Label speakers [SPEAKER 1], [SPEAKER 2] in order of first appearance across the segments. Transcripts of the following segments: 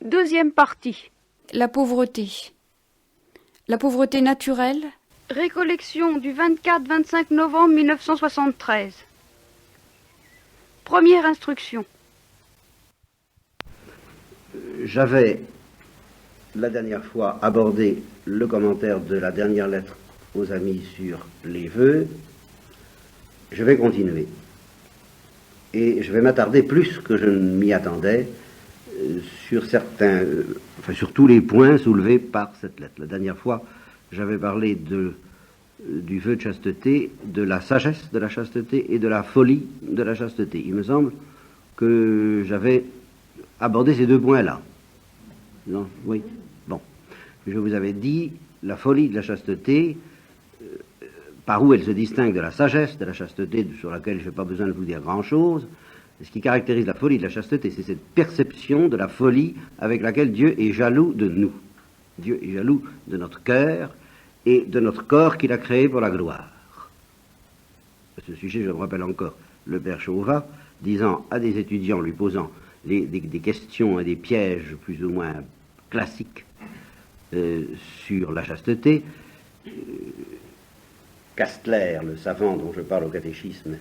[SPEAKER 1] Deuxième partie.
[SPEAKER 2] La pauvreté. La pauvreté naturelle.
[SPEAKER 1] Récollection du 24-25 novembre 1973. Première instruction.
[SPEAKER 3] J'avais la dernière fois abordé le commentaire de la dernière lettre aux amis sur les vœux. Je vais continuer. Et je vais m'attarder plus que je ne m'y attendais sur certains, sur tous les points soulevés par cette lettre. La dernière fois, j'avais parlé du vœu de chasteté, de la sagesse de la chasteté et de la folie de la chasteté. Il me semble que j'avais abordé ces deux points-là. Non? Oui. Bon. Je vous avais dit la folie de la chasteté, par où elle se distingue de la sagesse de la chasteté, sur laquelle je n'ai pas besoin de vous dire grand-chose. Ce qui caractérise la folie de la chasteté, c'est cette perception de la folie avec laquelle Dieu est jaloux de nous. Dieu est jaloux de notre cœur et de notre corps qu'il a créé pour la gloire. À ce sujet, je me rappelle encore le père Chauvat disant à des étudiants, lui posant des questions et des pièges plus ou moins classiques sur la chasteté, Castler, le savant dont je parle au catéchisme,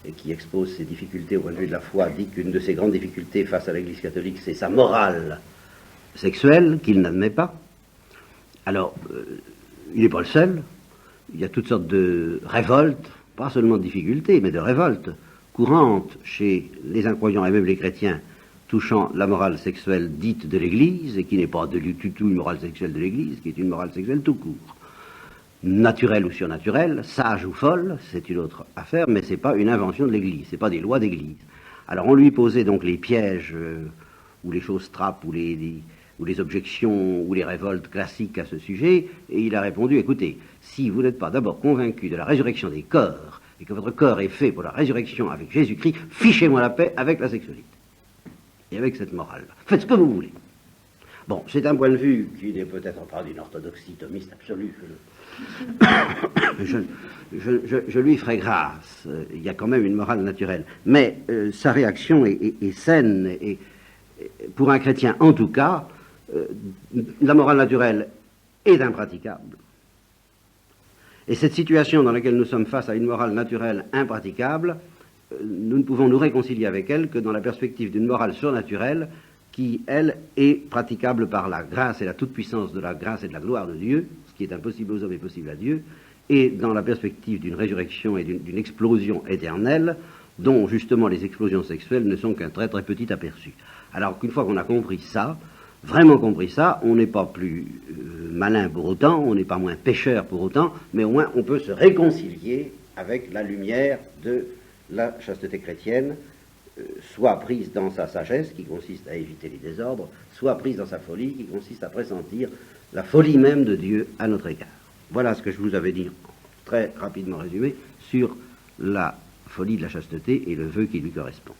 [SPEAKER 3] et qui expose ses difficultés au point de vue de la foi, dit qu'une de ses grandes difficultés face à l'Église catholique, c'est sa morale sexuelle, qu'il n'admet pas. Alors, il n'est pas le seul. Il y a toutes sortes de révoltes, pas seulement de difficultés, mais de révoltes courantes chez les incroyants et même les chrétiens touchant la morale sexuelle dite de l'Église, et qui n'est pas du tout une morale sexuelle de l'Église, qui est une morale sexuelle tout court. Naturelle ou surnaturelle, sage ou folle, c'est une autre affaire, mais c'est pas une invention de l'Église, c'est pas des lois d'Église. Alors on lui posait donc les pièges, ou les choses trappes, ou les objections, ou les révoltes classiques à ce sujet, et il a répondu, écoutez, si vous n'êtes pas d'abord convaincu de la résurrection des corps, et que votre corps est fait pour la résurrection avec Jésus-Christ, fichez-moi la paix avec la sexualité, et avec cette morale. Faites ce que vous voulez. Bon, c'est un point de vue qui n'est peut-être pas d'une orthodoxie thomiste absolue. Je lui ferai grâce. Il y a quand même une morale naturelle. Mais sa réaction est saine. Et pour un chrétien, en tout cas, la morale naturelle est impraticable. Et cette situation dans laquelle nous sommes face à une morale naturelle impraticable, nous ne pouvons nous réconcilier avec elle que dans la perspective d'une morale surnaturelle qui, elle, est praticable par la grâce et la toute-puissance de la grâce et de la gloire de Dieu, ce qui est impossible aux hommes est possible à Dieu, et dans la perspective d'une résurrection et d'une explosion éternelle, dont justement les explosions sexuelles ne sont qu'un très très petit aperçu. Alors qu'une fois qu'on a compris ça, vraiment compris ça, on n'est pas plus malin pour autant, on n'est pas moins pécheur pour autant, mais au moins on peut se réconcilier avec la lumière de la chasteté chrétienne, soit prise dans sa sagesse, qui consiste à éviter les désordres, soit prise dans sa folie, qui consiste à pressentir la folie même de Dieu à notre égard. Voilà ce que je vous avais dit, très rapidement résumé, sur la folie de la chasteté et le vœu qui lui correspond.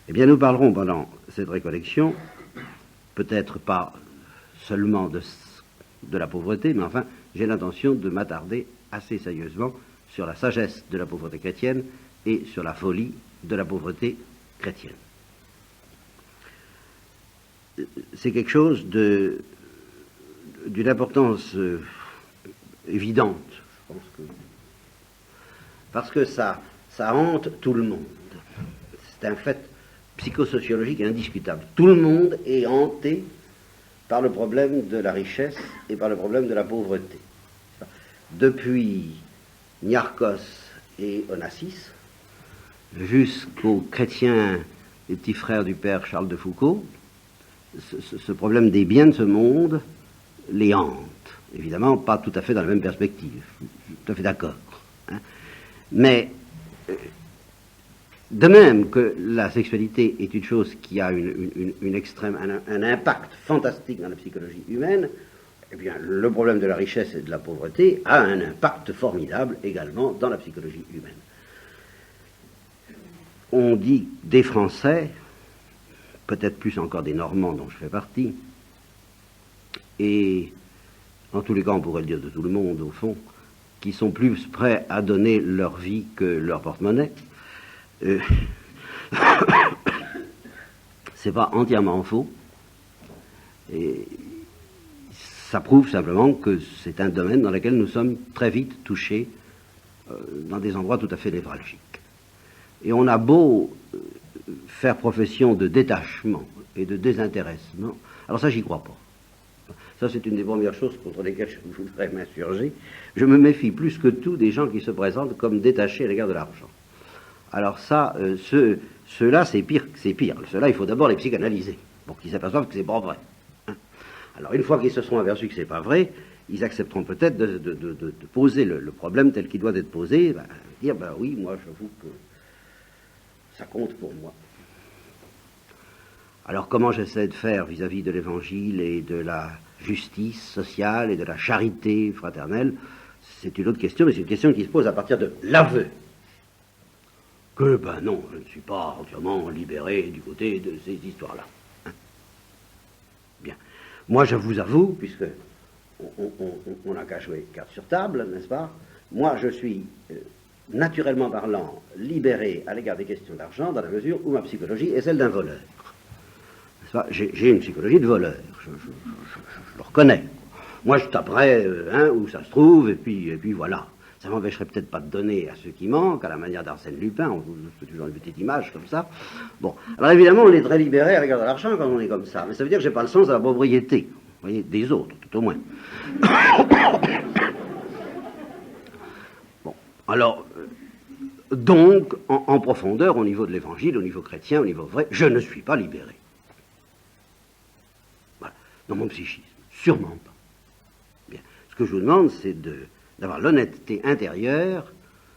[SPEAKER 3] Eh bien, nous parlerons pendant cette récollection, peut-être pas seulement de la pauvreté, mais enfin, j'ai l'intention de m'attarder assez sérieusement sur la sagesse de la pauvreté chrétienne et sur la folie de la pauvreté chrétienne. C'est quelque chose d'une importance évidente, je pense que, parce que ça hante tout le monde. C'est un fait psychosociologique indiscutable. Tout le monde est hanté par le problème de la richesse et par le problème de la pauvreté. Depuis Niarchos et Onassis, jusqu'aux chrétiens et petits frères du père Charles de Foucault, ce problème des biens de ce monde les hante. Évidemment, pas tout à fait dans la même perspective. Je suis tout à fait d'accord. Hein. Mais, de même que la sexualité est une chose qui a un impact fantastique dans la psychologie humaine, eh bien, le problème de la richesse et de la pauvreté a un impact formidable également dans la psychologie humaine. On dit des Français, peut-être plus encore des Normands dont je fais partie, et en tous les cas on pourrait le dire de tout le monde au fond, qui sont plus prêts à donner leur vie que leur porte-monnaie. C'est pas entièrement faux, Et ça prouve simplement que c'est un domaine dans lequel nous sommes très vite touchés dans des endroits tout à fait névralgiques. Et on a beau faire profession de détachement et de désintéressement, alors ça j'y crois pas. Ça c'est une des premières choses contre lesquelles je voudrais m'insurger. Je me méfie plus que tout des gens qui se présentent comme détachés à l'égard de l'argent. Alors ça, ceux-là c'est pire. Ceux-là il faut d'abord les psychanalyser pour qu'ils s'aperçoivent que c'est pas vrai. Alors une fois qu'ils se seront aperçus que c'est pas vrai, ils accepteront peut-être de poser le problème tel qu'il doit être posé, dire oui, moi j'avoue que ça compte pour moi. Alors comment j'essaie de faire vis-à-vis de l'évangile et de la justice sociale et de la charité fraternelle, c'est une autre question, mais c'est une question qui se pose à partir de l'aveu que non, je ne suis pas entièrement libéré du côté de ces histoires-là. Bien. Moi, je vous avoue, puisque on n'a qu'à jouer carte sur table, n'est-ce pas? Moi, je suis, naturellement parlant, libéré à l'égard des questions d'argent, dans la mesure où ma psychologie est celle d'un voleur. N'est-ce pas? J'ai une psychologie de voleur, je le reconnais. Moi, je taperais où ça se trouve, et puis voilà. Ça m'empêcherait peut-être pas de donner à ceux qui manquent, à la manière d'Arsène Lupin, on fait toujours une petite image comme ça. Bon, alors évidemment, on est très libéré à l'égard de l'argent quand on est comme ça, mais ça veut dire que j'ai pas le sens de la propriété, vous voyez, des autres, tout au moins. Bon, alors, donc, en profondeur, au niveau de l'évangile, au niveau chrétien, au niveau vrai, je ne suis pas libéré. Voilà, dans mon psychisme, sûrement pas. Bien, ce que je vous demande, c'est d'avoir l'honnêteté intérieure,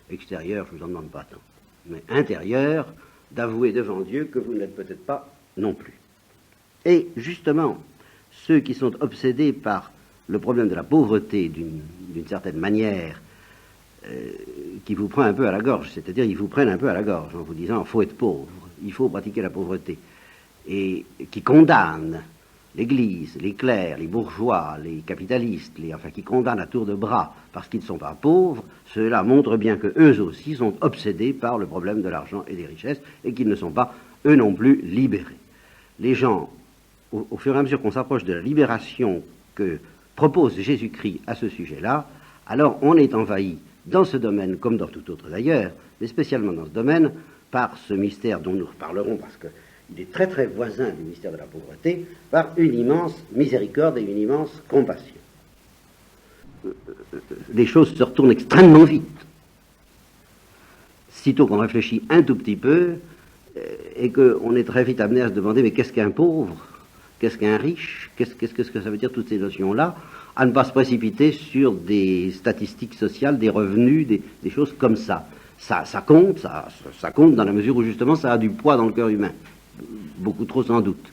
[SPEAKER 3] extérieure, je ne vous en demande pas tant, mais intérieure, d'avouer devant Dieu que vous n'êtes peut-être pas non plus. Et justement, ceux qui sont obsédés par le problème de la pauvreté d'une certaine manière, qui vous prend un peu à la gorge, c'est-à-dire ils vous prennent un peu à la gorge en vous disant il faut être pauvre, il faut pratiquer la pauvreté, et qui condamnent l'Église, les clercs, les bourgeois, les capitalistes, qui condamnent à tour de bras parce qu'ils ne sont pas pauvres, cela montre bien que eux aussi sont obsédés par le problème de l'argent et des richesses et qu'ils ne sont pas, eux non plus, libérés. Les gens, au fur et à mesure qu'on s'approche de la libération que propose Jésus-Christ à ce sujet-là, alors on est envahi dans ce domaine, comme dans tout autre d'ailleurs, mais spécialement dans ce domaine, par ce mystère dont nous reparlerons parce que il est très très voisin du mystère de la pauvreté, par une immense miséricorde et une immense compassion. Les choses se retournent extrêmement vite. Sitôt qu'on réfléchit un tout petit peu, et qu'on est très vite amené à se demander, mais qu'est-ce qu'un pauvre? Qu'est-ce qu'un riche? Qu'est-ce que ça veut dire, toutes ces notions-là? À ne pas se précipiter sur des statistiques sociales, des revenus, des choses comme ça. Ça compte, ça compte dans la mesure où justement ça a du poids dans le cœur humain. Beaucoup trop sans doute.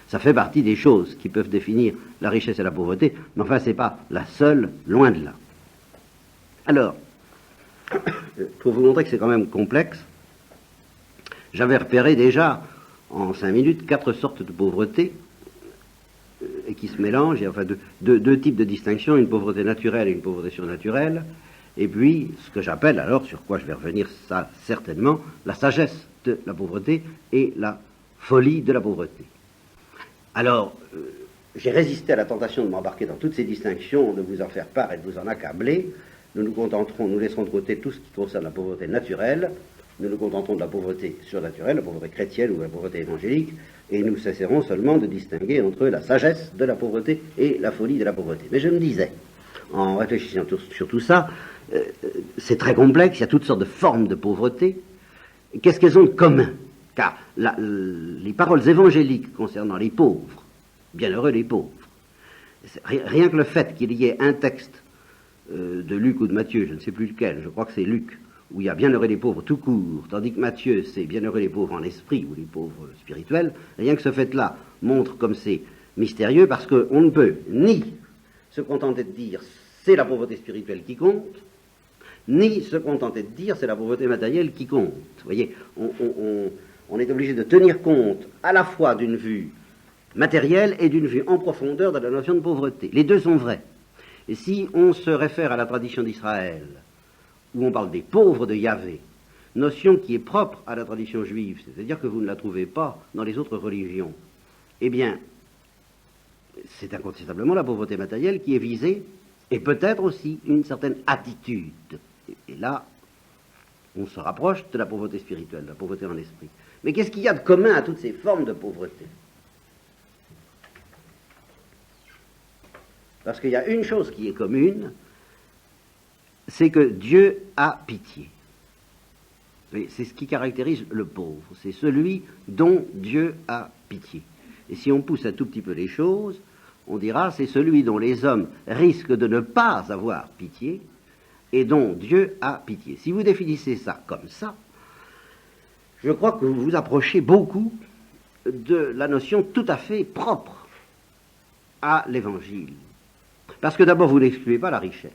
[SPEAKER 3] Ça fait partie des choses qui peuvent définir la richesse et la pauvreté, mais enfin c'est pas la seule, loin de là. Alors, pour vous montrer que c'est quand même complexe, j'avais repéré déjà en 5 minutes 4 sortes de pauvreté et qui se mélangent, et enfin deux types de distinction, une pauvreté naturelle et une pauvreté surnaturelle, et puis ce que j'appelle alors, sur quoi je vais revenir ça certainement, la sagesse de la pauvreté et la folie de la pauvreté. Alors, j'ai résisté à la tentation de m'embarquer dans toutes ces distinctions, de vous en faire part et de vous en accabler. Nous laisserons de côté tout ce qui concerne la pauvreté naturelle, nous nous contenterons de la pauvreté surnaturelle, la pauvreté chrétienne ou la pauvreté évangélique, et nous cesserons seulement de distinguer entre la sagesse de la pauvreté et la folie de la pauvreté. Mais je me disais, en réfléchissant sur tout ça, c'est très complexe, il y a toutes sortes de formes de pauvreté. Qu'est-ce qu'elles ont de commun? Car les paroles évangéliques concernant les pauvres, bienheureux les pauvres, rien que le fait qu'il y ait un texte de Luc ou de Matthieu, je ne sais plus lequel, je crois que c'est Luc, où il y a bienheureux les pauvres tout court, tandis que Matthieu c'est bienheureux les pauvres en esprit ou les pauvres spirituels, rien que ce fait-là montre comme c'est mystérieux, parce qu'on ne peut ni se contenter de dire c'est la pauvreté spirituelle qui compte, ni se contenter de dire c'est la pauvreté matérielle qui compte. Vous voyez, on est obligé de tenir compte à la fois d'une vue matérielle et d'une vue en profondeur de la notion de pauvreté. Les deux sont vrais. Et si on se réfère à la tradition d'Israël, où on parle des pauvres de Yahvé, notion qui est propre à la tradition juive, c'est-à-dire que vous ne la trouvez pas dans les autres religions, eh bien, c'est incontestablement la pauvreté matérielle qui est visée, et peut-être aussi une certaine attitude. Et là, on se rapproche de la pauvreté spirituelle, de la pauvreté en l'esprit. Mais qu'est-ce qu'il y a de commun à toutes ces formes de pauvreté? Parce qu'il y a une chose qui est commune, c'est que Dieu a pitié. Et c'est ce qui caractérise le pauvre, c'est celui dont Dieu a pitié. Et si on pousse un tout petit peu les choses, on dira c'est celui dont les hommes risquent de ne pas avoir pitié et dont Dieu a pitié. Si vous définissez ça comme ça, je crois que vous vous approchez beaucoup de la notion tout à fait propre à l'Évangile. Parce que d'abord, vous n'excluez pas la richesse.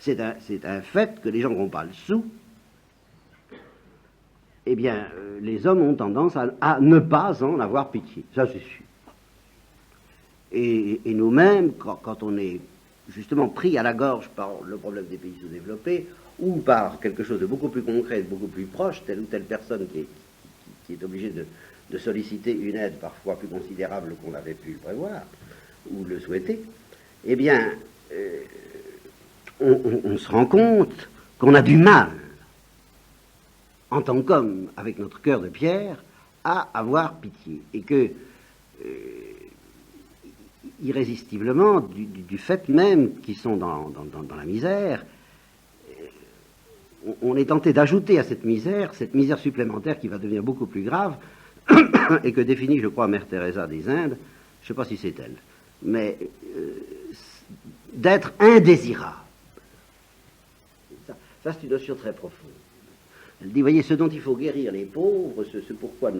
[SPEAKER 3] C'est un fait que les gens qui n'ont pas le sou, eh bien, les hommes ont tendance à ne pas en avoir pitié. Ça, c'est sûr. Et nous-mêmes, quand on est justement pris à la gorge par le problème des pays sous-développés, ou par quelque chose de beaucoup plus concret, de beaucoup plus proche, telle ou telle personne qui est obligée de solliciter une aide parfois plus considérable qu'on avait pu le prévoir, ou le souhaiter, eh bien, on se rend compte qu'on a du mal, en tant qu'homme, avec notre cœur de pierre, à avoir pitié. Et que, irrésistiblement, du fait même qu'ils sont dans la misère, on est tenté d'ajouter à cette misère supplémentaire qui va devenir beaucoup plus grave, et que définit, je crois, Mère Teresa des Indes, je ne sais pas si c'est elle, mais d'être indésirable. Ça, c'est une notion très profonde. Elle dit, voyez, ce dont il faut guérir les pauvres, ce pourquoi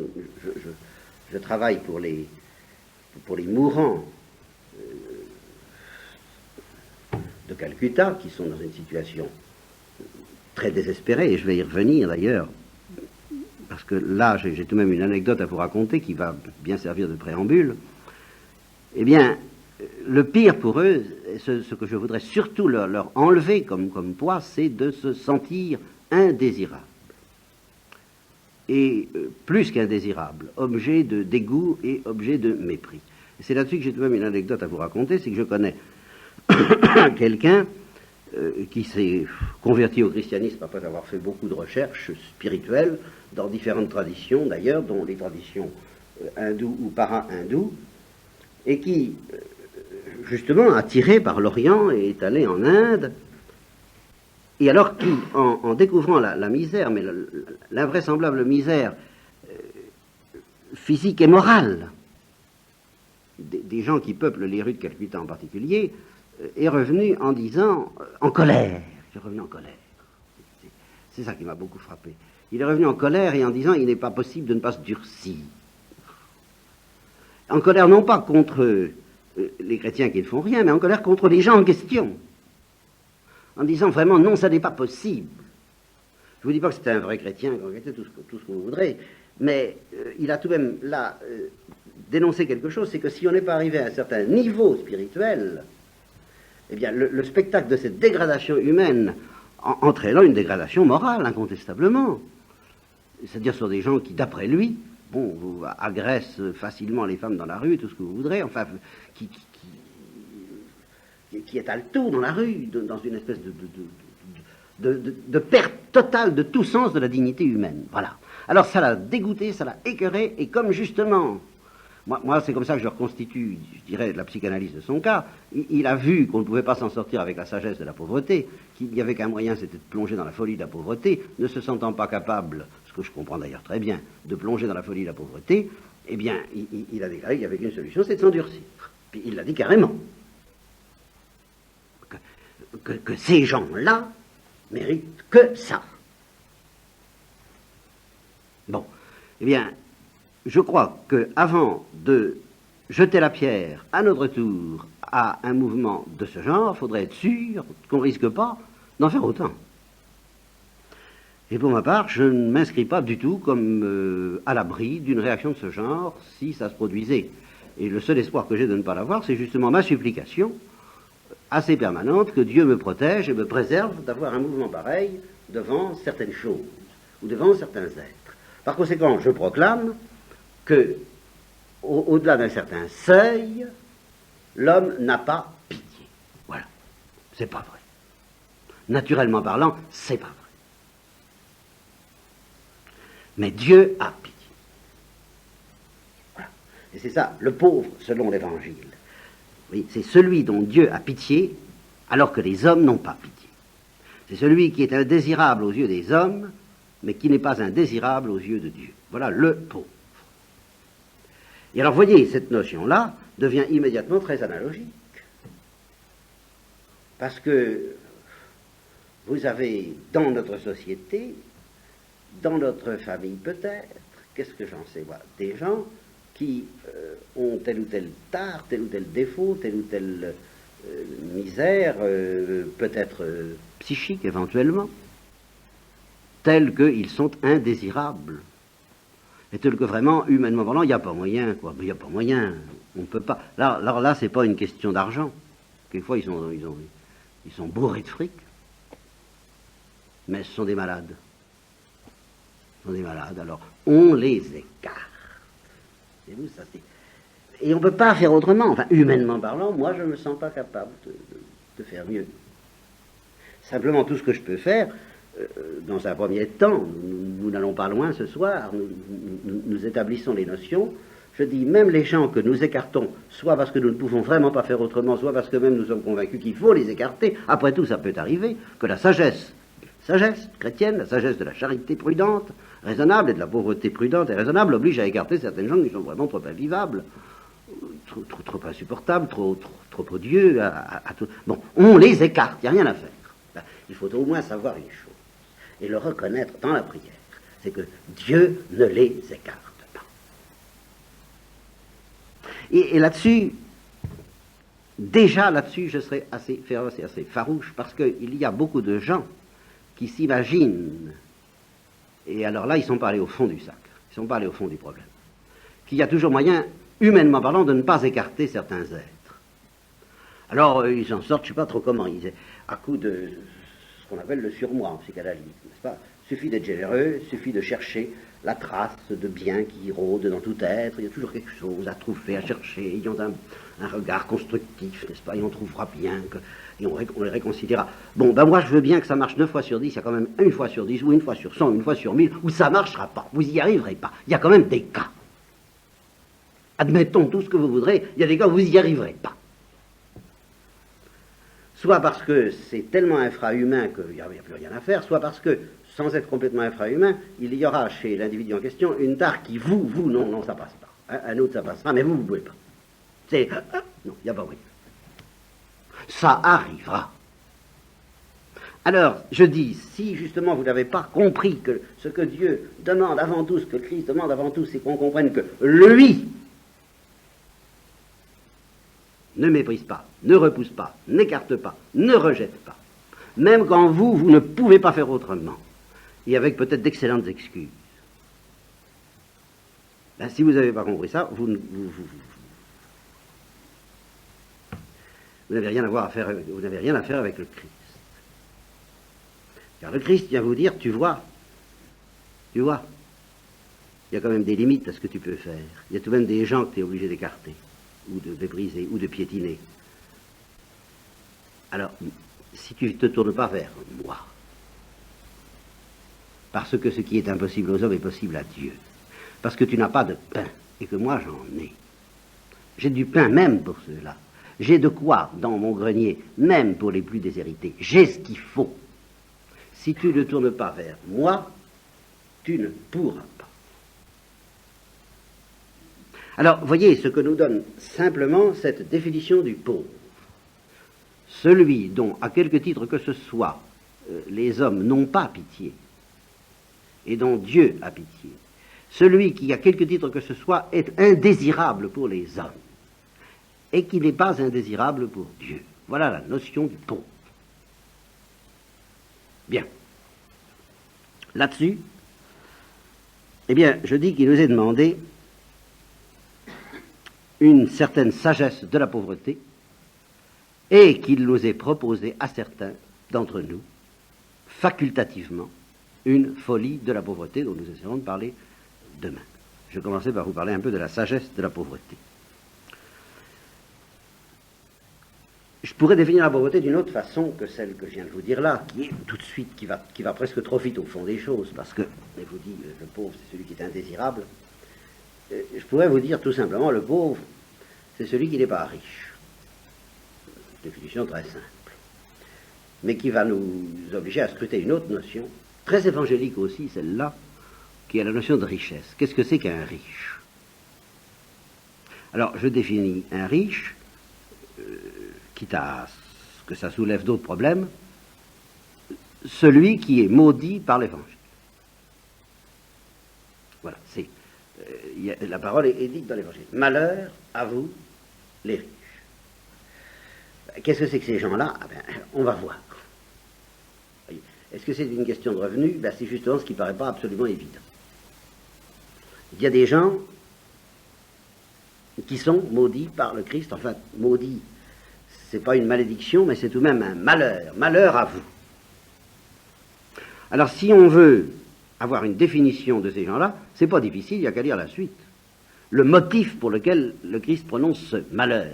[SPEAKER 3] je travaille pour les mourants de Calcutta, qui sont dans une situation très désespérée, et je vais y revenir d'ailleurs, parce que là, j'ai tout de même une anecdote à vous raconter qui va bien servir de préambule. Eh bien, le pire pour eux, ce que je voudrais surtout leur enlever comme poids, c'est de se sentir indésirable. Et plus qu'indésirable, objet de dégoût et objet de mépris. Et c'est là-dessus que j'ai tout de même une anecdote à vous raconter, c'est que je connais quelqu'un qui s'est converti au christianisme après avoir fait beaucoup de recherches spirituelles dans différentes traditions d'ailleurs, dont les traditions hindoues ou para-hindoues, et qui, justement, attiré par l'Orient, est allé en Inde, et alors qui, en découvrant la misère, mais l'invraisemblable misère physique et morale des gens qui peuplent les rues de Calcutta en particulier, est revenu en disant, en colère, il est revenu en colère. C'est ça qui m'a beaucoup frappé. Il est revenu en colère et en disant, il n'est pas possible de ne pas se durcir. En colère non pas contre les chrétiens qui ne font rien, mais en colère contre les gens en question. En disant vraiment, non, ça n'est pas possible. Je ne vous dis pas que c'était un vrai chrétien, tout ce que vous voudrez, mais il a tout de même là dénoncé quelque chose, c'est que si on n'est pas arrivé à un certain niveau spirituel, eh bien, le spectacle de cette dégradation humaine entraînant une dégradation morale, incontestablement. C'est-à-dire sur des gens qui, d'après lui, agressent facilement les femmes dans la rue, tout ce que vous voudrez, enfin, qui étalent tout dans la rue, dans une espèce de perte totale de tout sens de la dignité humaine. Voilà. Alors ça l'a dégoûté, ça l'a écœuré, et comme justement, moi c'est comme ça que je reconstitue, je dirais, la psychanalyse de son cas, il a vu qu'on ne pouvait pas s'en sortir avec la sagesse de la pauvreté, qu'il n'y avait qu'un moyen, c'était de plonger dans la folie de la pauvreté, ne se sentant pas capable, ce que je comprends d'ailleurs très bien, de plonger dans la folie de la pauvreté, eh bien, il a déclaré qu'il n'y avait qu'une solution, c'est de s'endurcir. Puis il l'a dit carrément. Que ces gens-là méritent que ça. Bon, eh bien, je crois qu'avant de jeter la pierre à notre tour à un mouvement de ce genre, il faudrait être sûr qu'on ne risque pas d'en faire autant. Et pour ma part, je ne m'inscris pas du tout comme à l'abri d'une réaction de ce genre si ça se produisait. Et le seul espoir que j'ai de ne pas l'avoir, c'est justement ma supplication assez permanente que Dieu me protège et me préserve d'avoir un mouvement pareil devant certaines choses ou devant certains êtres. Par conséquent, je proclame que, au-delà d'un certain seuil, l'homme n'a pas pitié. Voilà. C'est pas vrai. Naturellement parlant, c'est pas vrai. Mais Dieu a pitié. Voilà. Et c'est ça, le pauvre, selon l'Évangile. Oui, c'est celui dont Dieu a pitié, alors que les hommes n'ont pas pitié. C'est celui qui est indésirable aux yeux des hommes, mais qui n'est pas indésirable aux yeux de Dieu. Voilà le pauvre. Et alors, voyez, cette notion-là devient immédiatement très analogique. Parce que vous avez dans notre société, dans notre famille peut-être, qu'est-ce que j'en sais moi, des gens qui ont tel ou tel tard, tel ou tel défaut, telle ou telle misère, peut-être psychique éventuellement, tels qu'ils sont indésirables. Et tel que vraiment, humainement parlant, il n'y a pas moyen, quoi. Il n'y a pas moyen, on ne peut pas. Là, c'est pas une question d'argent. Quelquefois, ils sont bourrés de fric, mais ce sont des malades. Ce sont des malades, alors on les écarte. Et vous, ça c'est... Et on ne peut pas faire autrement. Enfin, humainement parlant, moi, je ne me sens pas capable de faire mieux. Simplement, tout ce que je peux faire, dans un premier temps, nous n'allons pas loin ce soir, nous établissons les notions. Je dis, même les gens que nous écartons, soit parce que nous ne pouvons vraiment pas faire autrement, soit parce que même nous sommes convaincus qu'il faut les écarter, après tout, ça peut arriver, que la sagesse chrétienne, la sagesse de la charité prudente, raisonnable, et de la pauvreté prudente et raisonnable, oblige à écarter certaines gens qui sont vraiment trop invivables, trop insupportables, trop odieux, à tout. Bon, on les écarte, il n'y a rien à faire. Ben, il faut au moins savoir une chose, et le reconnaître dans la prière, c'est que Dieu ne les écarte pas. Et là-dessus, déjà là-dessus, je serais assez féroce et assez farouche, parce qu'il y a beaucoup de gens qui s'imaginent, et alors là, ils sont pas allés au fond du sacre, ils sont pas allés au fond du problème, qu'il y a toujours moyen, humainement parlant, de ne pas écarter certains êtres. Alors, ils en sortent, je ne sais pas trop comment, à coup de ce qu'on appelle le surmoi en psychanalyse, n'est-ce pas? Suffit d'être généreux, suffit de chercher la trace de bien qui rôde dans tout être, il y a toujours quelque chose à trouver, à chercher, ayant un regard constructif, n'est-ce pas, et on trouvera bien, et on les réconciliera. Bon, ben moi je veux bien que ça marche 9 fois sur 10, il y a quand même une fois sur 10, ou une fois sur 100, une fois sur 1000, où ça ne marchera pas, vous n'y arriverez pas. Il y a quand même des cas. Admettons tout ce que vous voudrez, il y a des cas où vous n'y arriverez pas. Soit parce que c'est tellement infrahumain qu'il n'y a plus rien à faire, soit parce que, sans être complètement infrahumain, il y aura chez l'individu en question une tare qui, non, ça passe pas. Un autre, ça passera, mais vous ne pouvez pas. C'est, non, il n'y a pas moyen. Ça arrivera. Alors, je dis, si justement vous n'avez pas compris que ce que Dieu demande avant tout, ce que Christ demande avant tout, c'est qu'on comprenne que lui ne méprise pas, ne repousse pas, n'écarte pas, ne rejette pas. Même quand vous ne pouvez pas faire autrement. Et avec peut-être d'excellentes excuses. Ben, si vous n'avez pas compris ça, vous n'avez rien à faire avec le Christ. Car le Christ vient vous dire, tu vois, il y a quand même des limites à ce que tu peux faire. Il y a tout de même des gens que tu es obligé d'écarter, ou de mépriser, ou de piétiner. Alors, si tu ne te tournes pas vers moi, parce que ce qui est impossible aux hommes est possible à Dieu, parce que tu n'as pas de pain, et que moi j'en ai. J'ai du pain même pour ceux-là. J'ai de quoi dans mon grenier, même pour les plus déshérités. J'ai ce qu'il faut. Si tu ne tournes pas vers moi, tu ne pourras pas. Alors, voyez ce que nous donne simplement cette définition du pauvre. Celui dont, à quelque titre que ce soit, les hommes n'ont pas pitié, et dont Dieu a pitié. Celui qui, à quelque titre que ce soit, est indésirable pour les hommes, et qui n'est pas indésirable pour Dieu. Voilà la notion du pauvre. Bien. Là-dessus, eh bien, je dis qu'il nous est demandé une certaine sagesse de la pauvreté, et qu'il nous est proposé à certains d'entre nous, facultativement, une folie de la pauvreté dont nous essaierons de parler demain. Je commençais par vous parler un peu de la sagesse de la pauvreté. Je pourrais définir la pauvreté d'une autre façon que celle que je viens de vous dire là, qui est tout de suite, qui va presque trop vite au fond des choses, parce que, je vous dis, le pauvre, c'est celui qui est indésirable. Je pourrais vous dire tout simplement, le pauvre, c'est celui qui n'est pas riche. Définition très simple. Mais qui va nous obliger à scruter une autre notion, très évangélique aussi, celle-là, qui est la notion de richesse. Qu'est-ce que c'est qu'un riche? Alors, je définis un riche, quitte à ce que ça soulève d'autres problèmes, celui qui est maudit par l'Évangile. Voilà, c'est la parole est dite dans l'Évangile. Malheur à vous, les riches. Qu'est-ce que c'est que ces gens-là? Ah ben, on va voir. Est-ce que c'est une question de revenus? Ben, c'est justement ce qui ne paraît pas absolument évident. Il y a des gens qui sont maudits par le Christ. Enfin, maudits, c'est pas une malédiction, mais c'est tout de même un malheur. Malheur à vous. Alors, si on veut avoir une définition de ces gens-là, c'est pas difficile, il n'y a qu'à lire la suite. Le motif pour lequel le Christ prononce ce malheur.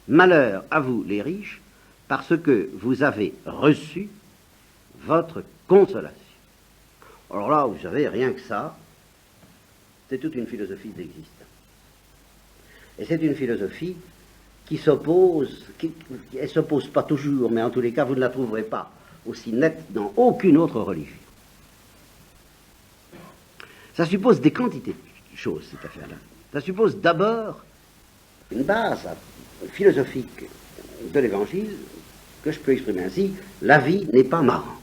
[SPEAKER 3] Malheur à vous, les riches, parce que vous avez reçu votre consolation. Alors là, vous savez, rien que ça, c'est toute une philosophie d'existence. Et c'est une philosophie qui s'oppose, elle ne s'oppose pas toujours, mais en tous les cas, vous ne la trouverez pas aussi nette dans aucune autre religion. Ça suppose des quantités de choses, cette affaire-là. Ça suppose d'abord une base philosophique de l'Évangile, que je peux exprimer ainsi, la vie n'est pas marrante.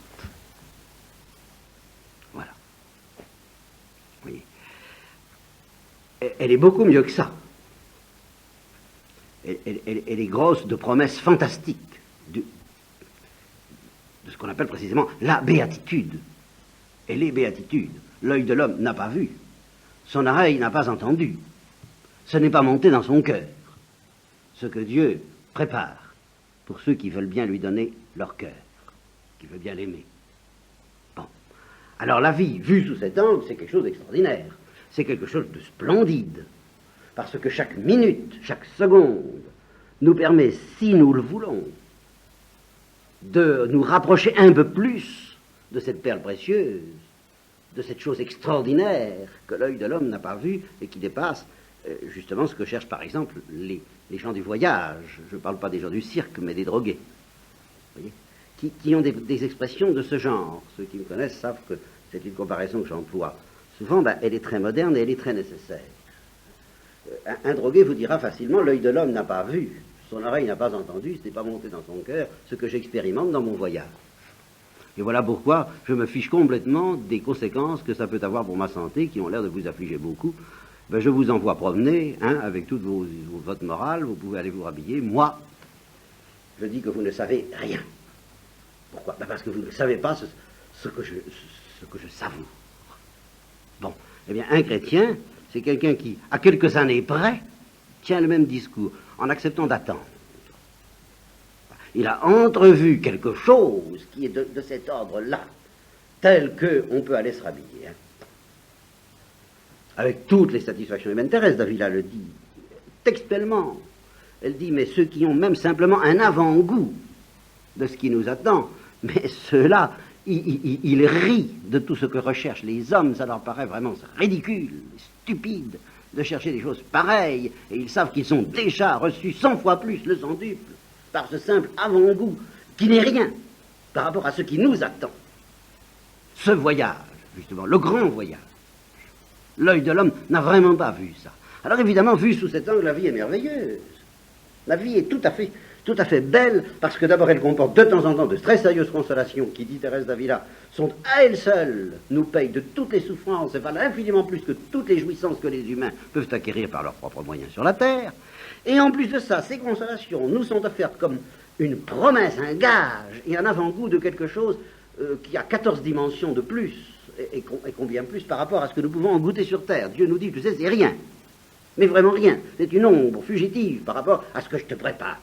[SPEAKER 3] Voilà. Vous voyez. Elle est beaucoup mieux que ça. Elle est grosse de promesses fantastiques, de ce qu'on appelle précisément la béatitude. Et les béatitudes, l'œil de l'homme n'a pas vu, son oreille n'a pas entendu, ce n'est pas monté dans son cœur, ce que Dieu prépare pour ceux qui veulent bien lui donner leur cœur, qui veulent bien l'aimer. Bon. Alors la vie, vue sous cet angle, c'est quelque chose d'extraordinaire, c'est quelque chose de splendide, parce que chaque minute, chaque seconde nous permet, si nous le voulons, de nous rapprocher un peu plus de cette perle précieuse, de cette chose extraordinaire que l'œil de l'homme n'a pas vue et qui dépasse justement ce que cherchent par exemple les gens du voyage. Je ne parle pas des gens du cirque, mais des drogués. Vous voyez, qui ont des expressions de ce genre. Ceux qui me connaissent savent que c'est une comparaison que j'emploie. Souvent, elle est très moderne et elle est très nécessaire. Un drogué vous dira facilement, l'œil de l'homme n'a pas vu, son oreille n'a pas entendu, ce n'est pas monté dans son cœur, ce que j'expérimente dans mon voyage. Et voilà pourquoi je me fiche complètement des conséquences que ça peut avoir pour ma santé, qui ont l'air de vous affliger beaucoup. Ben, je vous envoie promener, avec toute votre morale, vous pouvez aller vous rhabiller. Moi, je dis que vous ne savez rien. Pourquoi? Ben, parce que vous ne savez pas ce que je savoure. Bon, eh bien, un chrétien, c'est quelqu'un qui, à quelques années près, tient le même discours, en acceptant d'attendre. Il a entrevu quelque chose qui est de cet ordre-là, tel qu'on peut aller se rhabiller. Avec toutes les satisfactions humaines. Thérèse d'Avila le dit textuellement. Elle dit, mais ceux qui ont même simplement un avant-goût de ce qui nous attend, mais ceux-là, ils rient de tout ce que recherchent les hommes, ça leur paraît vraiment ridicule, stupide de chercher des choses pareilles, et ils savent qu'ils ont déjà reçu 100 fois plus le centuple par ce simple avant-goût, qui n'est rien par rapport à ce qui nous attend. Ce voyage, justement, le grand voyage, l'œil de l'homme n'a vraiment pas vu ça. Alors évidemment, vu sous cet angle, la vie est merveilleuse. La vie est tout à fait belle, parce que d'abord elle comporte de temps en temps de très sérieuses consolations, qui, dit Thérèse d'Avila, sont à elles seules, nous payent de toutes les souffrances et valent infiniment plus que toutes les jouissances que les humains peuvent acquérir par leurs propres moyens sur la terre. Et en plus de ça, ces consolations nous sont offertes comme une promesse, un gage et un avant-goût de quelque chose qui a 14 dimensions de plus, et combien plus par rapport à ce que nous pouvons en goûter sur terre. Dieu nous dit, tu sais, c'est rien, mais vraiment rien, c'est une ombre fugitive par rapport à ce que je te prépare.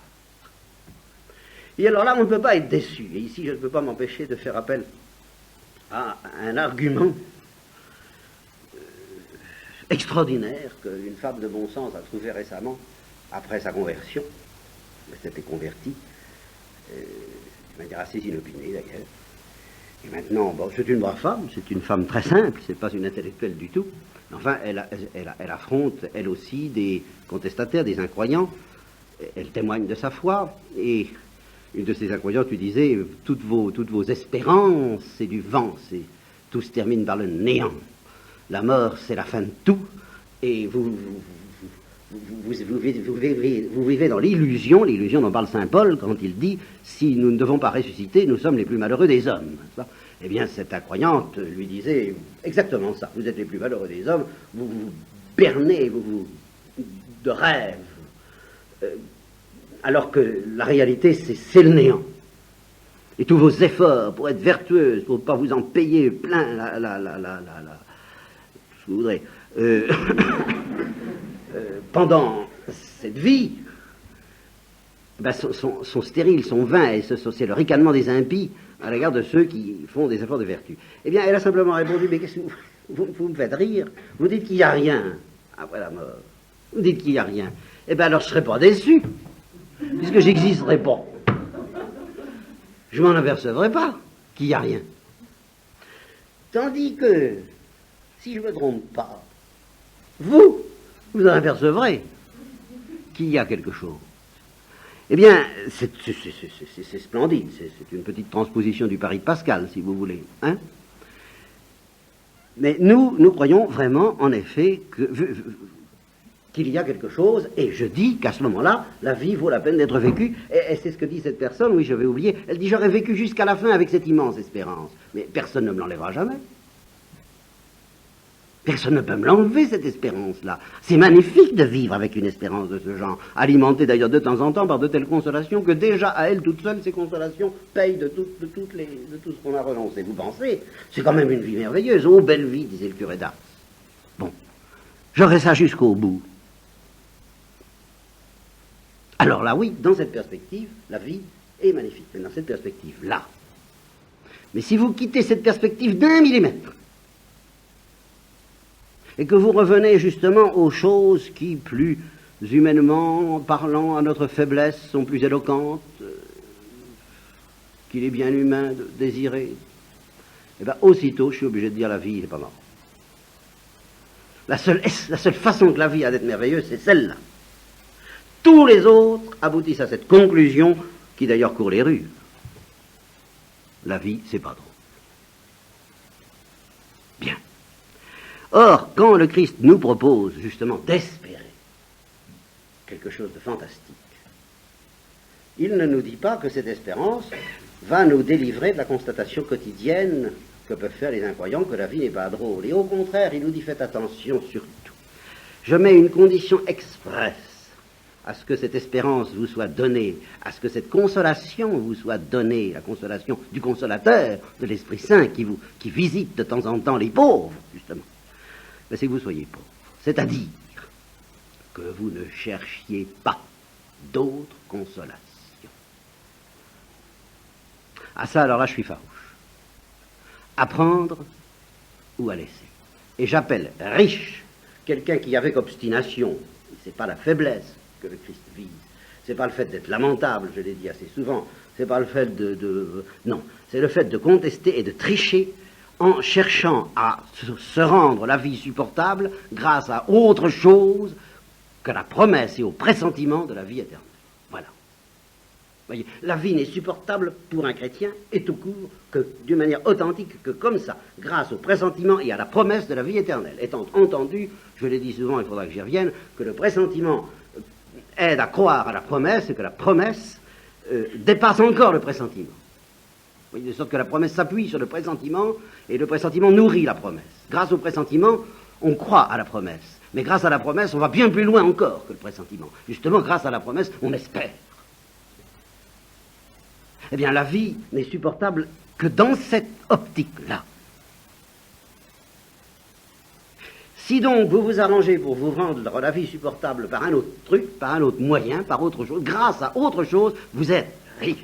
[SPEAKER 3] Et alors là, on ne peut pas être déçu. Et ici, je ne peux pas m'empêcher de faire appel à un argument extraordinaire qu'une femme de bon sens a trouvé récemment, après sa conversion. Elle s'était convertie. de manière assez inopinée d'ailleurs. Et maintenant, bon, c'est une brave femme, c'est une femme très simple, c'est pas une intellectuelle du tout. Enfin, elle affronte, elle aussi, des contestataires, des incroyants. Elle témoigne de sa foi, et une de ces incroyantes lui disait, toutes vos espérances, c'est du vent, tout se termine par le néant. La mort, c'est la fin de tout, et vous vivez dans l'illusion dont parle saint Paul quand il dit « Si nous ne devons pas ressusciter, nous sommes les plus malheureux des hommes. » Eh bien, cette incroyante lui disait exactement ça. Vous êtes les plus malheureux des hommes, vous vous bernez de rêves, alors que la réalité, c'est le néant. Et tous vos efforts pour être vertueuse, pour ne pas vous en payer plein ce que vous voudrez, pendant cette vie, ben, sont stériles, sont vains, et c'est le ricanement des impies à l'égard de ceux qui font des efforts de vertu. Eh bien, elle a simplement répondu, mais qu'est-ce que vous me faites rire? Vous dites qu'il n'y a rien après la mort. Vous dites qu'il n'y a rien. Eh bien, alors je ne serais pas déçu, puisque j'existerais pas. Je m'en apercevrais pas qu'il n'y a rien. Tandis que, si je ne me trompe pas, vous en apercevrez qu'il y a quelque chose. Eh bien, c'est splendide, c'est une petite transposition du pari de Pascal, si vous voulez. Hein? Mais nous croyons vraiment, en effet, qu'il y a quelque chose, et je dis qu'à ce moment-là, la vie vaut la peine d'être vécue, et c'est ce que dit cette personne, oui, je vais oublier, elle dit « J'aurais vécu jusqu'à la fin avec cette immense espérance », mais personne ne me l'enlèvera jamais. Personne ne peut me l'enlever, cette espérance-là. C'est magnifique de vivre avec une espérance de ce genre, alimentée d'ailleurs de temps en temps par de telles consolations que déjà à elle toute seule, ces consolations payent de tout ce qu'on a renoncé. Vous pensez? C'est quand même une vie merveilleuse. Oh, belle vie, disait le curé d'Ars. Bon, j'aurai ça jusqu'au bout. Alors là, oui, dans cette perspective, la vie est magnifique. Mais dans cette perspective-là. Mais si vous quittez cette perspective d'1 millimètre, et que vous revenez justement aux choses qui, plus humainement parlant, à notre faiblesse, sont plus éloquentes, qu'il est bien humain de désirer, et bien aussitôt, je suis obligé de dire la vie n'est pas morte. La seule façon que la vie a d'être merveilleuse, c'est celle-là. Tous les autres aboutissent à cette conclusion, qui d'ailleurs court les rues. La vie, c'est pas drôle. Bien. Or, quand le Christ nous propose justement d'espérer quelque chose de fantastique, il ne nous dit pas que cette espérance va nous délivrer de la constatation quotidienne que peuvent faire les incroyants que la vie n'est pas drôle. Et au contraire, il nous dit faites attention surtout. Je mets une condition expresse à ce que cette espérance vous soit donnée, à ce que cette consolation vous soit donnée, la consolation du consolateur, de l'Esprit Saint qui visite de temps en temps les pauvres, justement. C'est que vous soyez pauvres, c'est-à-dire que vous ne cherchiez pas d'autres consolations. À ça, alors là, je suis farouche. À prendre ou à laisser. Et j'appelle riche quelqu'un qui, avec obstination, c'est pas la faiblesse que le Christ vise, c'est pas le fait d'être lamentable, je l'ai dit assez souvent, c'est pas le fait non, c'est le fait de contester et de tricher en cherchant à se rendre la vie supportable grâce à autre chose que la promesse et au pressentiment de la vie éternelle. Voilà. Voyez, la vie n'est supportable pour un chrétien et tout court que d'une manière authentique que comme ça, grâce au pressentiment et à la promesse de la vie éternelle. Étant entendu, je l'ai dit souvent, il faudra que j'y revienne, que le pressentiment aide à croire à la promesse et que la promesse dépasse encore le pressentiment. De sorte que la promesse s'appuie sur le pressentiment et le pressentiment nourrit la promesse. Grâce au pressentiment, on croit à la promesse. Mais grâce à la promesse, on va bien plus loin encore que le pressentiment. Justement, grâce à la promesse, on espère. Eh bien, la vie n'est supportable que dans cette optique-là. Si donc vous vous arrangez pour vous rendre la vie supportable par un autre truc, par un autre moyen, par autre chose, grâce à autre chose, vous êtes riche.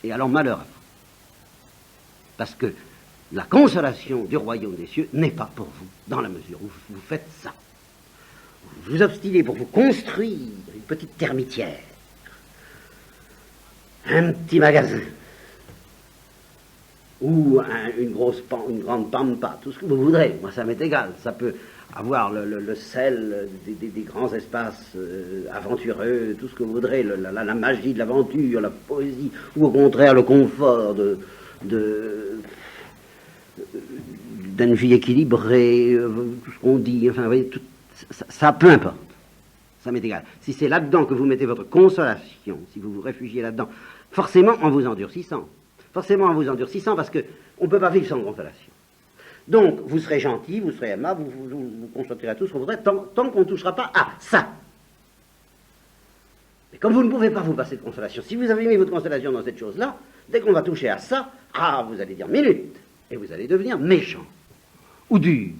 [SPEAKER 3] Et alors malheur à vous. Parce que la consolation du royaume des cieux n'est pas pour vous, dans la mesure où vous faites ça. Vous vous obstinez pour vous construire une petite termitière, un petit magasin, ou une grande pampa, tout ce que vous voudrez, moi ça m'est égal, ça peut avoir le sel des grands espaces aventureux, tout ce que vous voudrez, la magie de l'aventure, la poésie, ou au contraire le confort d'une vie équilibrée, tout ce qu'on dit, enfin, vous voyez, ça peu importe, ça m'est égal. Si c'est là-dedans que vous mettez votre consolation, si vous vous réfugiez là-dedans, forcément en vous endurcissant, parce qu'on ne peut pas vivre sans consolation. Donc, vous serez gentil, vous serez aimable, vous constaterez à tout ce qu'on voudrait, tant qu'on ne touchera pas à ça. Mais comme vous ne pouvez pas vous passer de consolation, si vous avez mis votre consolation dans cette chose-là, dès qu'on va toucher à ça, vous allez dire minute, et vous allez devenir méchant, ou dur,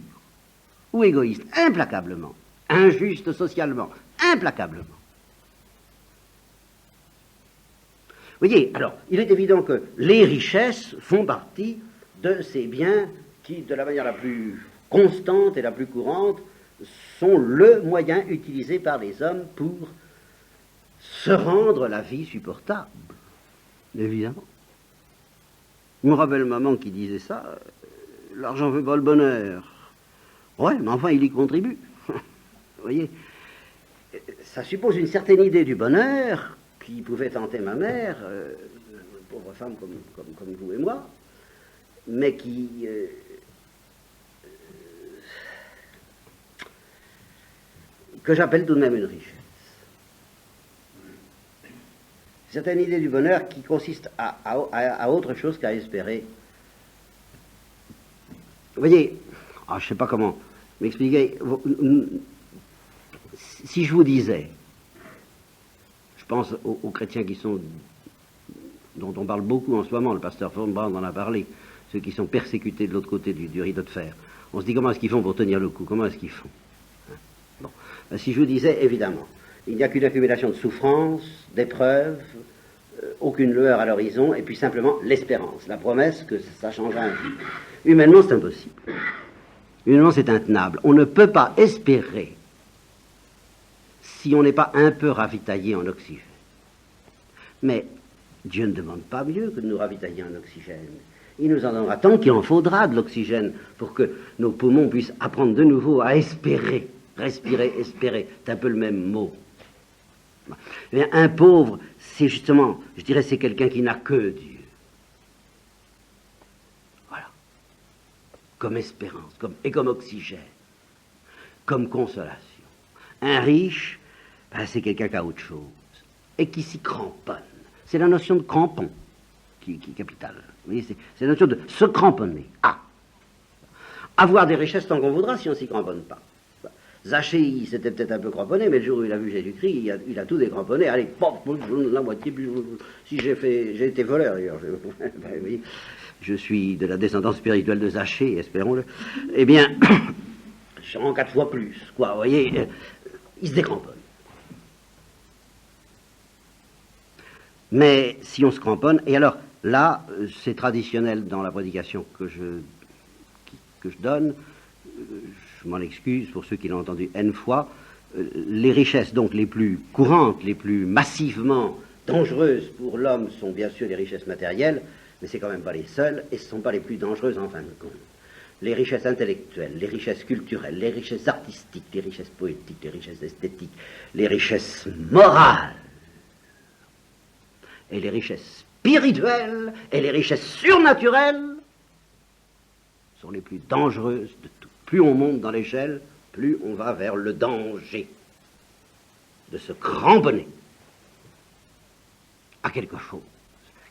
[SPEAKER 3] ou égoïste, implacablement, injuste socialement, implacablement. Vous voyez, alors, il est évident que les richesses font partie de ces biens qui, de la manière la plus constante et la plus courante, sont le moyen utilisé par les hommes pour se rendre la vie supportable, évidemment. Je me rappelle maman qui disait ça, l'argent ne fait pas le bonheur. Ouais, mais enfin, il y contribue. Vous voyez, ça suppose une certaine idée du bonheur qui pouvait tenter ma mère, pauvre femme comme vous et moi, mais que j'appelle tout de même une richesse. Certaine idée du bonheur qui consiste à autre chose qu'à espérer. Vous voyez, je ne sais pas comment m'expliquer. Si je vous disais, je pense aux chrétiens dont on parle beaucoup en ce moment, le pasteur von Brand en a parlé, ceux qui sont persécutés de l'autre côté du rideau de fer. On se dit comment est-ce qu'ils font pour tenir le coup, comment est-ce qu'ils font. Bon. Si je vous disais, évidemment, il n'y a qu'une accumulation de souffrances, d'épreuves, aucune lueur à l'horizon, et puis simplement l'espérance, la promesse que ça changera un peu. Humainement, c'est impossible. Humainement, c'est intenable. On ne peut pas espérer si on n'est pas un peu ravitaillé en oxygène. Mais Dieu ne demande pas mieux que de nous ravitailler en oxygène. Il nous en donnera tant qu'il en faudra de l'oxygène pour que nos poumons puissent apprendre de nouveau à espérer. Respirer, espérer, c'est un peu le même mot. Eh bien, un pauvre, c'est justement, je dirais, c'est quelqu'un qui n'a que Dieu. Voilà. Comme espérance, comme oxygène, comme consolation. Un riche, c'est quelqu'un qui a autre chose, et qui s'y cramponne. C'est la notion de crampon qui est capitale. Vous voyez, c'est la notion de se cramponner. Avoir des richesses tant qu'on voudra si on ne s'y cramponne pas. Zaché, il s'était peut-être un peu cramponné, mais le jour où il a vu Jésus-Christ, il a tout décramponné. Allez, la moitié, si j'ai été voleur d'ailleurs. Je suis de la descendance spirituelle de Zaché, espérons-le. Eh bien, je rends 4 fois plus, quoi, vous voyez, il se décramponne. Mais si on se cramponne, et alors là, c'est traditionnel dans la prédication que je donne, je m'en excuse pour ceux qui l'ont entendu N fois, les richesses donc les plus courantes, les plus massivement dangereuses pour l'homme sont bien sûr les richesses matérielles, mais c'est quand même pas les seules, et ce ne sont pas les plus dangereuses en fin de compte. Les richesses intellectuelles, les richesses culturelles, les richesses artistiques, les richesses poétiques, les richesses esthétiques, les richesses morales, et les richesses spirituelles, et les richesses surnaturelles sont les plus dangereuses de tout. Plus on monte dans l'échelle, plus on va vers le danger de se cramponner à quelque chose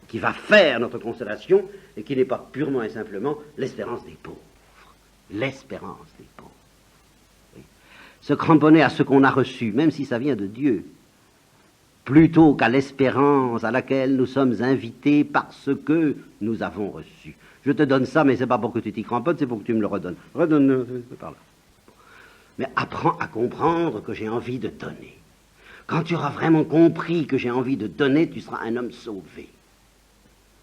[SPEAKER 3] qui va faire notre consolation et qui n'est pas purement et simplement l'espérance des pauvres. L'espérance des pauvres. Oui. Se cramponner à ce qu'on a reçu, même si ça vient de Dieu, plutôt qu'à l'espérance à laquelle nous sommes invités parce que nous avons reçu. Je te donne ça, mais c'est pas pour que tu t'y cramponnes, c'est pour que tu me le redonnes. Redonne-le par là. Mais apprends à comprendre que j'ai envie de donner. Quand tu auras vraiment compris que j'ai envie de donner, tu seras un homme sauvé.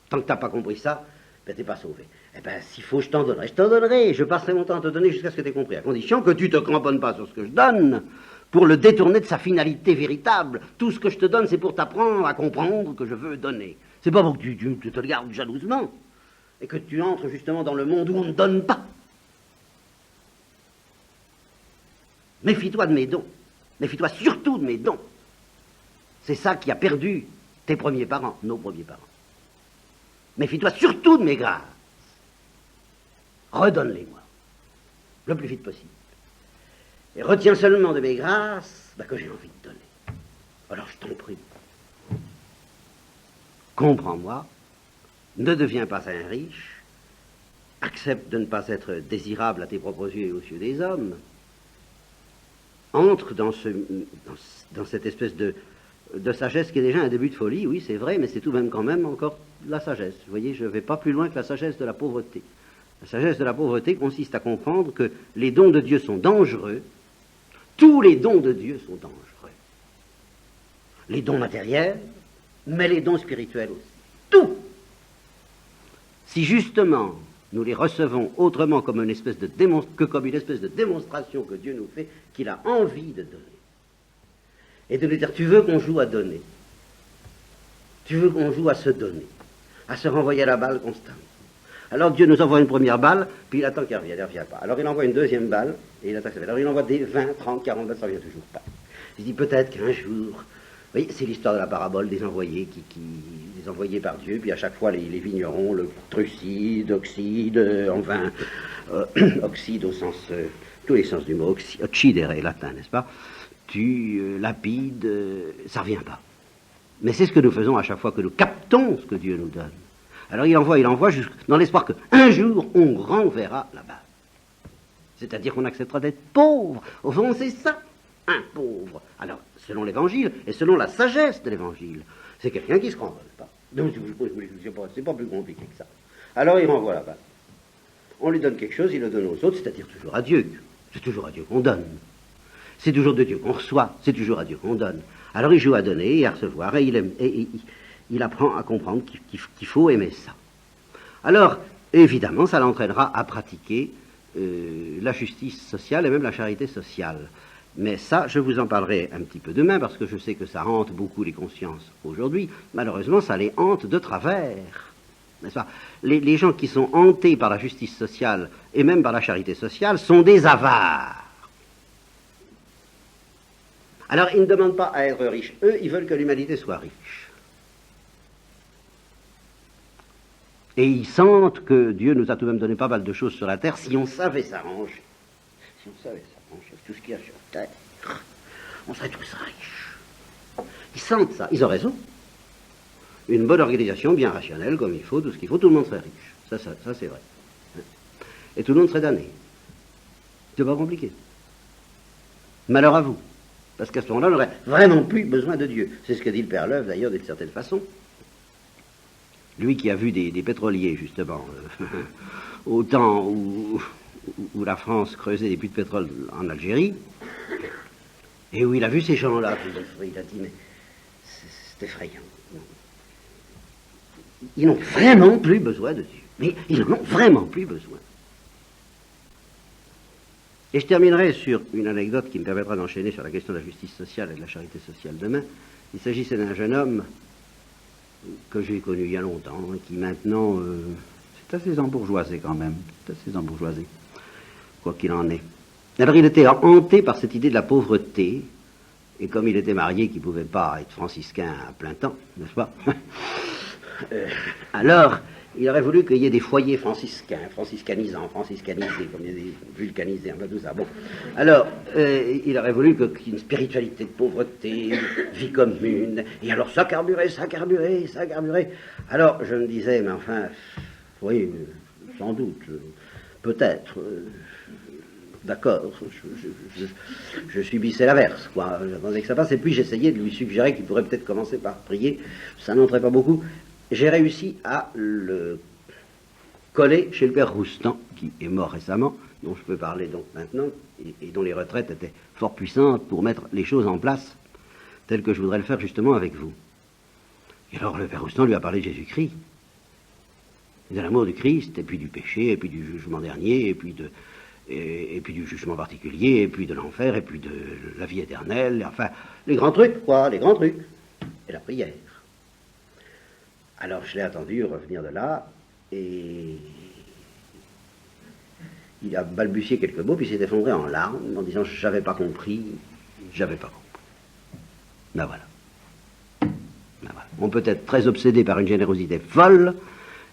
[SPEAKER 3] Tant que tu n'as pas compris ça, ben, tu n'es pas sauvé. Eh bien, s'il faut, je t'en donnerai. Je t'en donnerai. Je passerai mon temps à te donner jusqu'à ce que tu aies compris. À condition que tu ne te cramponnes pas sur ce que je donne, pour le détourner de sa finalité véritable. Tout ce que je te donne, c'est pour t'apprendre à comprendre que je veux donner. C'est pas pour que tu te regardes jalousement et que tu entres justement dans le monde où on ne donne pas. Méfie-toi de mes dons. Méfie-toi surtout de mes dons. C'est ça qui a perdu tes premiers parents, nos premiers parents. Méfie-toi surtout de mes grâces. Redonne-les-moi, le plus vite possible. Et retiens seulement de mes grâces que j'ai envie de donner. Alors je t'en prie, comprends-moi, ne deviens pas un riche, accepte de ne pas être désirable à tes propres yeux et aux yeux des hommes, entre dans cette espèce de sagesse qui est déjà un début de folie, oui c'est vrai, mais c'est tout de même quand même encore de la sagesse. Vous voyez, je ne vais pas plus loin que la sagesse de la pauvreté. La sagesse de la pauvreté consiste à comprendre que les dons de Dieu sont dangereux. Tous les dons de Dieu sont dangereux. Les dons matériels, mais les dons spirituels aussi. Tout. Si justement nous les recevons autrement comme une espèce de démonstration que Dieu nous fait, qu'il a envie de donner. Et de lui dire, tu veux qu'on joue à donner. Tu veux qu'on joue à se donner, à se renvoyer la balle constamment. Alors Dieu nous envoie une première balle, puis il attend qu'elle revienne, elle ne revient pas. Alors il envoie une deuxième balle, et il attend que ça revienne. Alors il envoie des 20, 30, 40 balles, ça ne revient toujours pas. Il dit peut-être qu'un jour, vous voyez, c'est l'histoire de la parabole des envoyés, des envoyés par Dieu, puis à chaque fois les vignerons, le trucide, oxyde, enfin, oxyde au sens, tous les sens du mot, occidere, latin, n'est-ce pas? Lapide, ça ne revient pas. Mais c'est ce que nous faisons à chaque fois que nous captons ce que Dieu nous donne. Alors il envoie dans l'espoir qu'un jour on renverra la balle. C'est-à-dire qu'on acceptera d'être pauvre. Au fond, c'est ça, un pauvre. Alors, selon l'évangile et selon la sagesse de l'évangile, c'est quelqu'un qui ne se renvoie pas. Donc, c'est pas plus compliqué que ça. Alors il renvoie la balle. On lui donne quelque chose, il le donne aux autres, c'est-à-dire toujours à Dieu. C'est toujours à Dieu qu'on donne. C'est toujours de Dieu qu'on reçoit, c'est toujours à Dieu qu'on donne. Alors il joue à donner et à recevoir, et il apprend à comprendre qu'il faut aimer ça. Alors, évidemment, ça l'entraînera à pratiquer la justice sociale et même la charité sociale. Mais ça, je vous en parlerai un petit peu demain, parce que je sais que ça hante beaucoup les consciences aujourd'hui. Malheureusement, ça les hante de travers. N'est-ce pas? Les gens qui sont hantés par la justice sociale et même par la charité sociale sont des avares. Alors, ils ne demandent pas à être riches. Eux, ils veulent que l'humanité soit riche. Et ils sentent que Dieu nous a tout de même donné pas mal de choses sur la terre, si on savait s'arranger. Si on savait s'arranger, tout ce qu'il y a sur terre, on serait tous riches. Ils sentent ça, ils ont raison. Une bonne organisation, bien rationnelle, comme il faut, tout ce qu'il faut, tout le monde serait riche. Ça c'est vrai. Et tout le monde serait damné. C'est pas compliqué. Malheur à vous. Parce qu'à ce moment-là, on n'aurait vraiment plus besoin de Dieu. C'est ce que dit le Père Leuve, d'ailleurs, d'une certaine façon. Lui qui a vu des pétroliers, justement, au temps où la France creusait des puits de pétrole en Algérie, et où il a vu ces gens-là, il a dit, mais c'est effrayant. Ils n'ont vraiment plus besoin de Dieu. Mais ils n'en ont vraiment plus besoin. Et je terminerai sur une anecdote qui me permettra d'enchaîner sur la question de la justice sociale et de la charité sociale demain. Il s'agissait d'un jeune homme que j'ai connu il y a longtemps et qui maintenant, c'est assez embourgeoisé quand même, c'est assez embourgeoisé, quoi qu'il en est. Alors il était hanté par cette idée de la pauvreté, et comme il était marié, qu'il ne pouvait pas être franciscain à plein temps, n'est-ce pas? Alors, il aurait voulu qu'il y ait des foyers franciscains, franciscanisants, franciscanisés, comme il y a des vulcanisés, enfin tout ça. Bon. Alors, il aurait voulu qu'il y ait une spiritualité de pauvreté, une vie commune, et alors ça carburait. Alors, je me disais, mais enfin, oui, sans doute, peut-être, d'accord, je subissais l'averse, quoi. J'attendais que ça passe, et puis j'essayais de lui suggérer qu'il pourrait peut-être commencer par prier, ça n'entrait pas beaucoup. J'ai réussi à le coller chez le père Roustan, qui est mort récemment, dont je peux parler donc maintenant, et dont les retraites étaient fort puissantes pour mettre les choses en place, telles que je voudrais le faire justement avec vous. Et alors le père Roustan lui a parlé de Jésus-Christ, de l'amour du Christ, et puis du péché, et puis du jugement dernier, et puis et puis du jugement particulier, et puis de l'enfer, et puis de la vie éternelle, enfin, les grands trucs, quoi, les grands trucs. Et la prière. Alors je l'ai attendu revenir de là, et il a balbutié quelques mots, puis s'est effondré en larmes, en disant « j'avais pas compris, j'avais pas compris ». Ben voilà. Ben voilà. On peut être très obsédé par une générosité folle,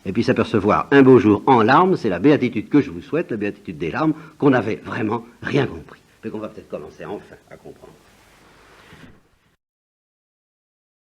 [SPEAKER 3] et puis s'apercevoir un beau jour en larmes, c'est la béatitude que je vous souhaite, la béatitude des larmes, qu'on n'avait vraiment rien compris, mais qu'on va peut-être commencer enfin à comprendre.